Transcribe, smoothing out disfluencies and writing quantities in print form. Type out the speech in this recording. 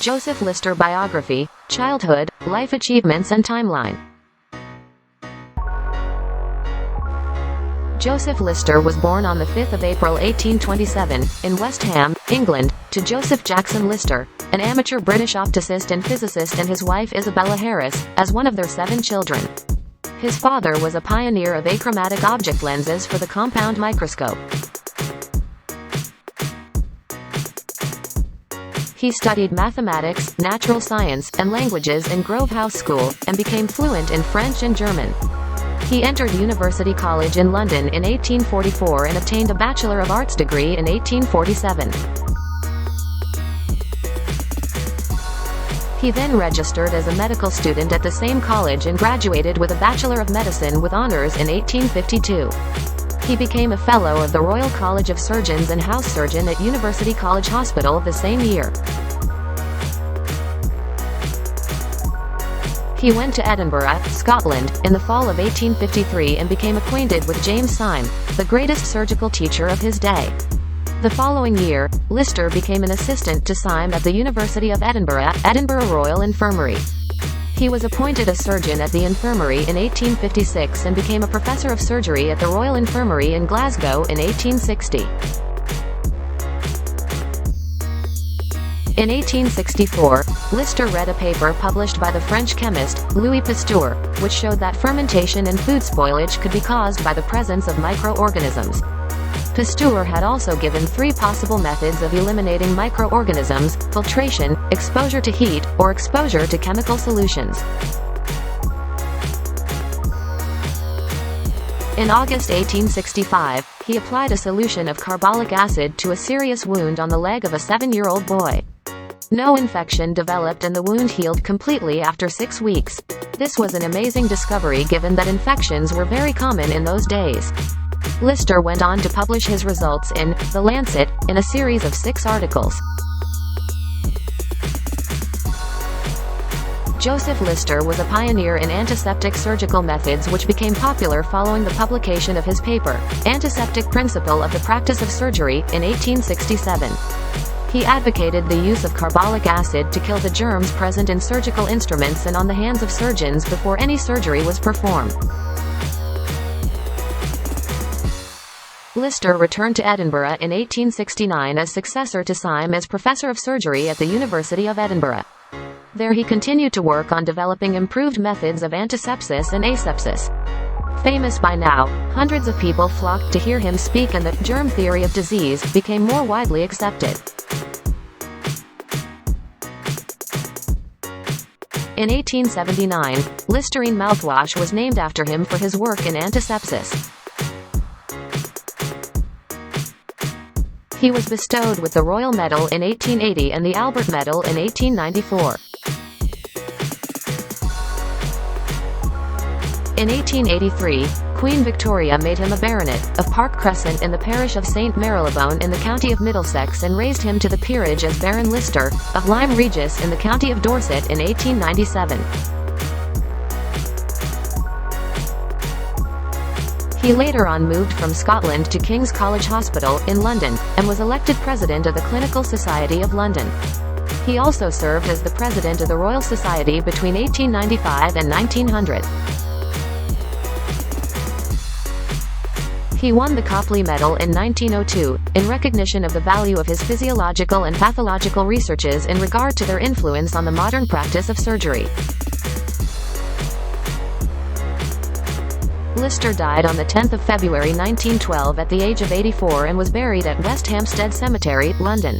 Joseph Lister biography, childhood, life achievements and timeline. Joseph Lister was born on the 5th of April 1827, in West Ham, England, to Joseph Jackson Lister, an amateur British opticist and physicist, and his wife Isabella Harris, as one of their 7 children. His father was a pioneer of achromatic object lenses for the compound microscope. He studied mathematics, natural science, and languages in Grove House School, and became fluent in French and German. He entered University College in London in 1844 and obtained a Bachelor of Arts degree in 1847. He then registered as a medical student at the same college and graduated with a Bachelor of Medicine with honors in 1852. He became a Fellow of the Royal College of Surgeons and House Surgeon at University College Hospital the same year. He went to Edinburgh, Scotland, in the fall of 1853 and became acquainted with James Syme, the greatest surgical teacher of his day. The following year, Lister became an assistant to Syme at the University of Edinburgh, Edinburgh Royal Infirmary. He was appointed a surgeon at the infirmary in 1856 and became a professor of surgery at the Royal Infirmary in Glasgow in 1860. In 1864, Lister read a paper published by the French chemist, Louis Pasteur, which showed that fermentation and food spoilage could be caused by the presence of microorganisms. Pasteur had also given 3 possible methods of eliminating microorganisms: filtration, exposure to heat, or exposure to chemical solutions. In August 1865, he applied a solution of carbolic acid to a serious wound on the leg of a 7-year-old boy. No infection developed and the wound healed completely after 6 weeks. This was an amazing discovery given that infections were very common in those days. Lister went on to publish his results in The Lancet, in a series of 6 articles. Joseph Lister was a pioneer in antiseptic surgical methods which became popular following the publication of his paper, Antiseptic Principle of the Practice of Surgery, in 1867. He advocated the use of carbolic acid to kill the germs present in surgical instruments and on the hands of surgeons before any surgery was performed. Lister returned to Edinburgh in 1869 as successor to Syme as Professor of Surgery at the University of Edinburgh. There he continued to work on developing improved methods of antisepsis and asepsis. Famous by now, hundreds of people flocked to hear him speak and the germ theory of disease became more widely accepted. In 1879, Listerine mouthwash was named after him for his work in antisepsis. He was bestowed with the Royal Medal in 1880 and the Albert Medal in 1894. In 1883, Queen Victoria made him a baronet of Park Crescent in the parish of St. Marylebone in the county of Middlesex and raised him to the peerage as Baron Lister, of Lyme Regis in the county of Dorset in 1897. He later on moved from Scotland to King's College Hospital, in London, and was elected President of the Clinical Society of London. He also served as the President of the Royal Society between 1895 and 1900. He won the Copley Medal in 1902, in recognition of the value of his physiological and pathological researches in regard to their influence on the modern practice of surgery. Lister died on the 10th of February 1912 at the age of 84 and was buried at West Hampstead Cemetery, London.